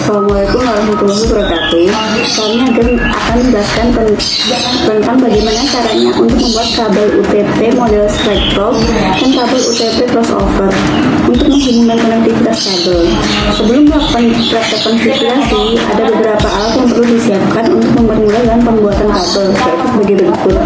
Assalamualaikum warahmatullahi wabarakatuh. Kami akan menjelaskan tentang bagaimana caranya untuk membuat kabel UTP model straight cross dan kabel UTP crossover untuk menghubungkan konektivitas kabel. Sebelum melakukan praktek konfigurasi, ada beberapa alat yang perlu disiapkan untuk mempermudah dalam pembuatan kabel, yaitu sebagai berikut.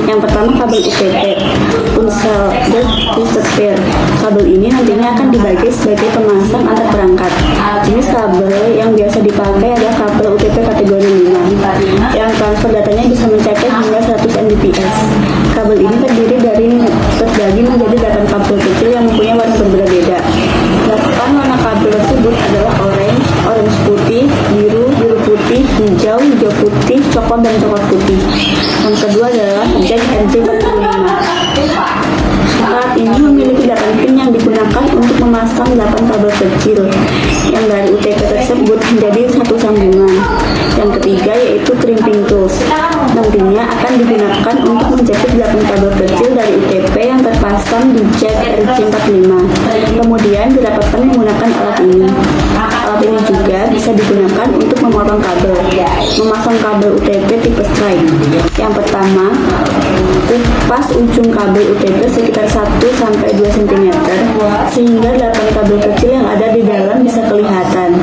Yang pertama, kabel UTP unscheduled twisted pair. Kabel ini nantinya akan dibagi sebagai pemasang antar perangkat. Jenis kabel yang biasa dipakai adalah kabel UTP kategori 5 yang transfer datanya bisa mencapai hingga 100 Mbps. Kabel ini terbagi menjadi 8 kabel kecil yang mempunyai warna berbeda-beda. 8 warna kabel tersebut adalah orange putih, biru putih, hijau putih, coklat dan coklat putih. Yang kedua adalah jack RJ45. Alat ini memiliki 8 pin yang digunakan untuk memasang 8 kabel kecil yang dari UTP tersebut menjadi satu sambungan. Yang ketiga yaitu crimping tools. Nantinya akan digunakan untuk menjepit 8 kabel kecil dari UTP yang terpasang di jack RJ45. Kemudian dirapatkan menggunakan alat ini. Alat ini juga bisa digunakan untuk memotong kabel. Memasang kabel UTP tipe strike. Yang pertama, kupas ujung kabel UTP sekitar 1-2 cm sehingga 8 kabel kecil yang ada di dalam bisa kelihatan.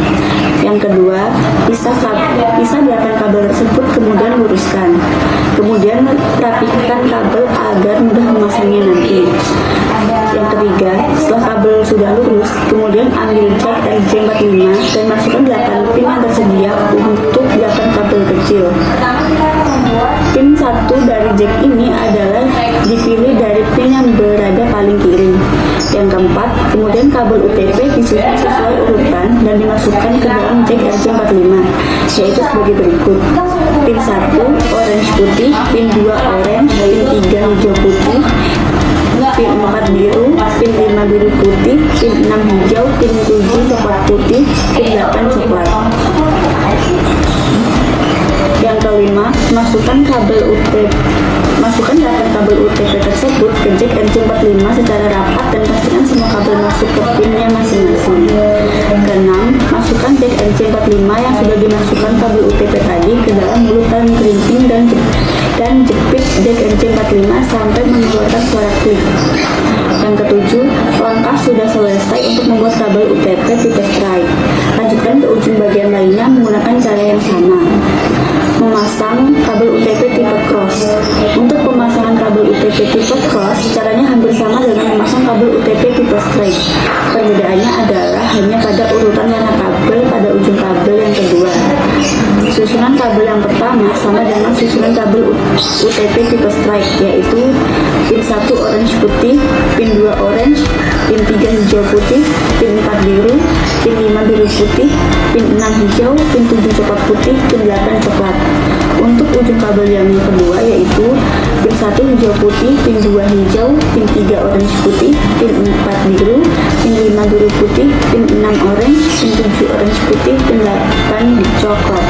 Yang kedua, pisah 8 kabel tersebut kemudian luruskan. Kemudian rapikan kabel agar mudah memasangnya nanti. Yang ketiga, setelah kabel sudah lurus, kemudian ambil jack RJ45 dan masukkan 8 pin yang tersedia untuk 8 kabel kecil. Pin 1 dari jack ini adalah dipilih dari pin yang berada paling kiri. Yang keempat, kemudian kabel UTP disusun sesuai urutan dan dimasukkan ke dalam jack RJ45, yaitu sebagai berikut. Pin 1 orange putih, pin 2 orange, pin 3 hijau putih, pin 4 biru, pin 5 biru putih, pin 6 hijau, pin 7 coklat putih, pin 8 coklat. Yang kelima, masukkan 8 kabel UTP tersebut ke jack RJ45 secara rapat dan pastikan semua kabel masuk ke pinnya masing-masing. Keenam, masukkan jack RJ45 yang sudah dimasukkan kabel UTP tadi ke dalam mulut dan crimping dan jepit jack RJ45 sampai mengeluarkan suara klik. Yang ketujuh, langkah sudah selesai untuk membuat kabel UTP tipe strike. Lanjutkan ke ujung bagian lainnya menggunakan cara yang sama. Memasang kabel UTP tipe cross. Untuk pemasangan kabel UTP tipe cross, caranya hampir sama dengan memasang kabel UTP tipe straight. Perbedaannya adalah hanya pada urutan warna kabel pada ujung kabel yang kedua. Susunan kabel yang pertama sama dengan susunan kabel UTP tipe strike, yaitu pin 1 orange putih, pin 2 orange, pin 3 hijau putih, pin 4 biru, pin 5 biru putih, pin 6 hijau, pin 7 coklat putih, pin 8 coklat. Untuk ujung kabel yang kedua yaitu pin 1 hijau putih, pin 2 hijau, pin 3 orange putih, pin 4 biru, pin 5 biru putih, pin 6 orange, pin 7 orange putih, pin 8 coklat.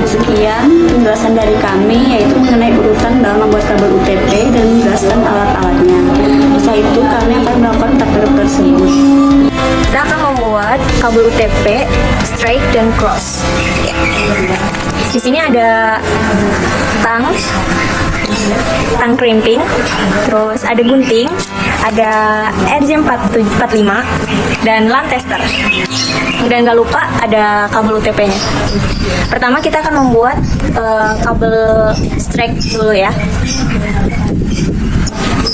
Sekian penjelasan dari kami yaitu mengenai urutan dalam membuat kabel UTP dan menjelaskan alat-alatnya. Setelah itu kami akan melakukan praktek tersebut. Kita akan membuat kabel UTP straight dan cross. Di sini ada tang crimping, terus ada gunting, ada RJ45 dan lamp tester. Dan gak lupa ada kabel UTP-nya. Pertama kita akan membuat kabel straight dulu ya.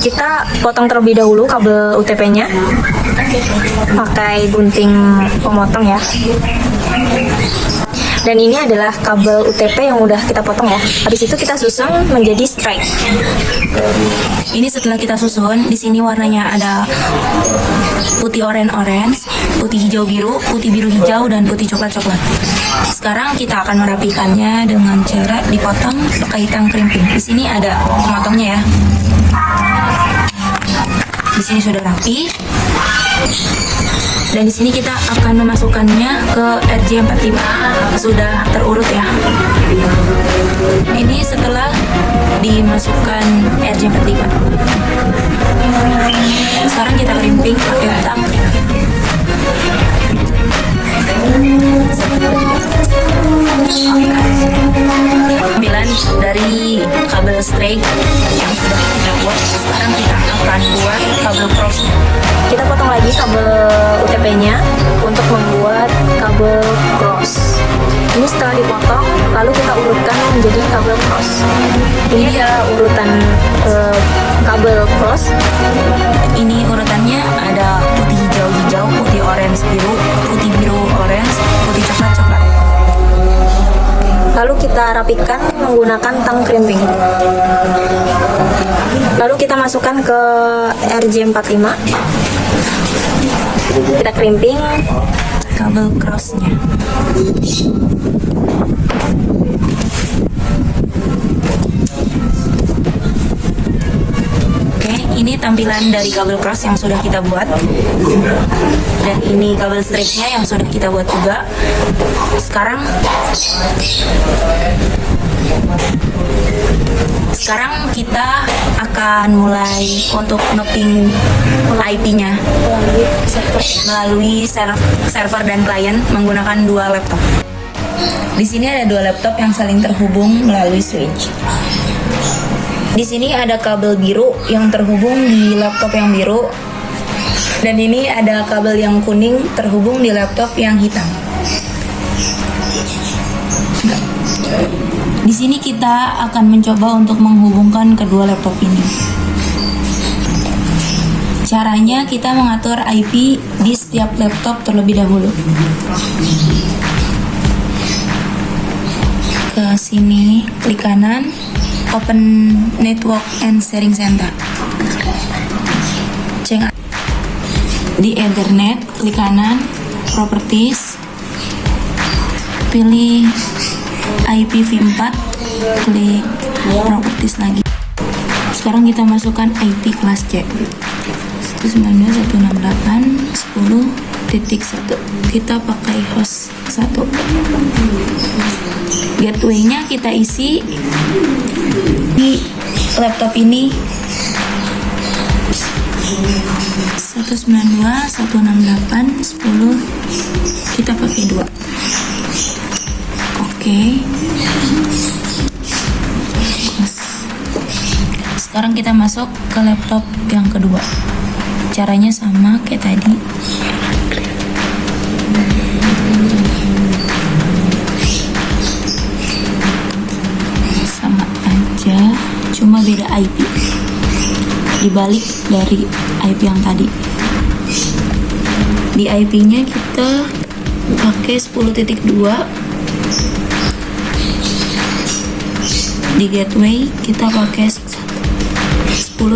Kita potong terlebih dahulu kabel UTP-nya pakai gunting pemotong ya. Dan ini adalah kabel UTP yang udah kita potong ya. Habis itu kita susun menjadi straight. Ini setelah kita susun, di sini warnanya ada putih orange, putih hijau biru, putih biru hijau, dan putih coklat coklat. Sekarang kita akan merapikannya dengan cara dipotong pakai tang crimping. Di sini ada pemotongnya ya. Di sini sudah rapi. Dan di sini kita akan memasukkannya ke RJ45. Sudah terurut ya. Ini setelah dimasukkan RJ45. Sekarang kita crimping pakai tang. kabel cross. Ini setelah dipotong, lalu kita urutkan menjadi kabel cross. Ini adalah urutan kabel cross. Ini urutannya ada putih hijau-hijau, putih orange biru, putih biru orange, putih coklat-coklat. Lalu kita rapikan menggunakan tang crimping. Lalu kita masukkan ke RJ45. Kita crimping Kabel crossnya. Oke, ini tampilan dari kabel cross yang sudah kita buat. Dan ini kabel stripnya yang sudah kita buat juga. Sekarang kita akan mulai untuk ngeping IP-nya melalui server dan klien menggunakan dua laptop. Di sini ada dua laptop yang saling terhubung melalui switch. Di sini ada kabel biru yang terhubung di laptop yang biru, dan ini ada kabel yang kuning terhubung di laptop yang hitam. Di sini kita akan mencoba untuk menghubungkan kedua laptop ini. Caranya kita mengatur IP di setiap laptop terlebih dahulu. Ke sini, klik kanan, open network and sharing center. Cek di Ethernet, klik kanan, properties, pilih IPv4, klik properties lagi. Sekarang kita masukkan IP kelas C 192.168.10.1. Kita pakai host 1. Gateway-nya kita isi di laptop ini 192.168.10. Kita pakai 2. Oke. Sekarang kita masuk ke laptop yang kedua. Caranya sama kayak tadi. Sama aja, cuma beda IP. Dibalik dari IP yang tadi. Di IP-nya kita pakai 10.2. Di gateway kita pakai 10.1.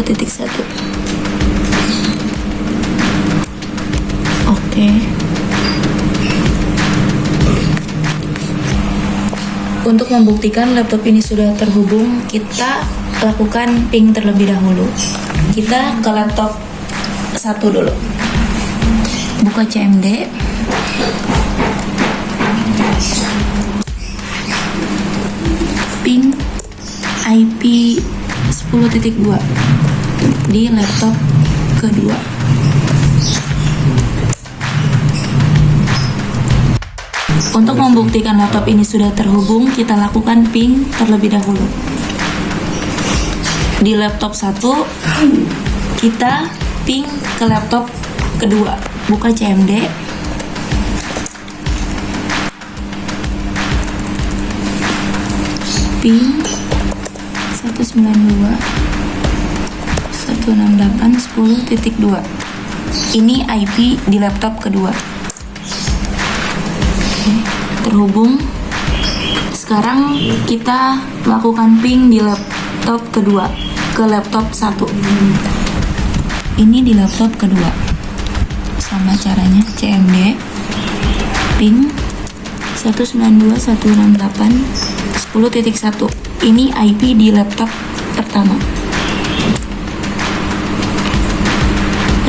Oke. Untuk membuktikan laptop ini sudah terhubung, kita lakukan ping terlebih dahulu. Kita ke laptop 1 dulu. Buka CMD. Ping IP 10.2 di laptop kedua. Untuk membuktikan laptop ini sudah terhubung, kita lakukan ping terlebih dahulu. Di laptop 1, kita ping ke laptop kedua. Buka CMD. Ping 192.168.10.2. Ini IP di laptop kedua. Oke, terhubung. Sekarang kita lakukan ping di laptop kedua ke laptop 1. Ini di laptop kedua. Sama caranya, CMD ping 192.168.10.1. Ini IP di laptop pertama.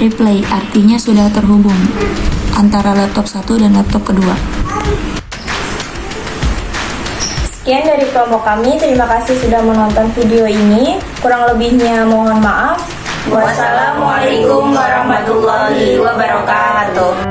Replay artinya sudah terhubung antara laptop 1 dan laptop kedua. Sekian dari kelompok kami. Terima kasih sudah menonton video ini. Kurang lebihnya mohon maaf. Wassalamualaikum warahmatullahi wabarakatuh.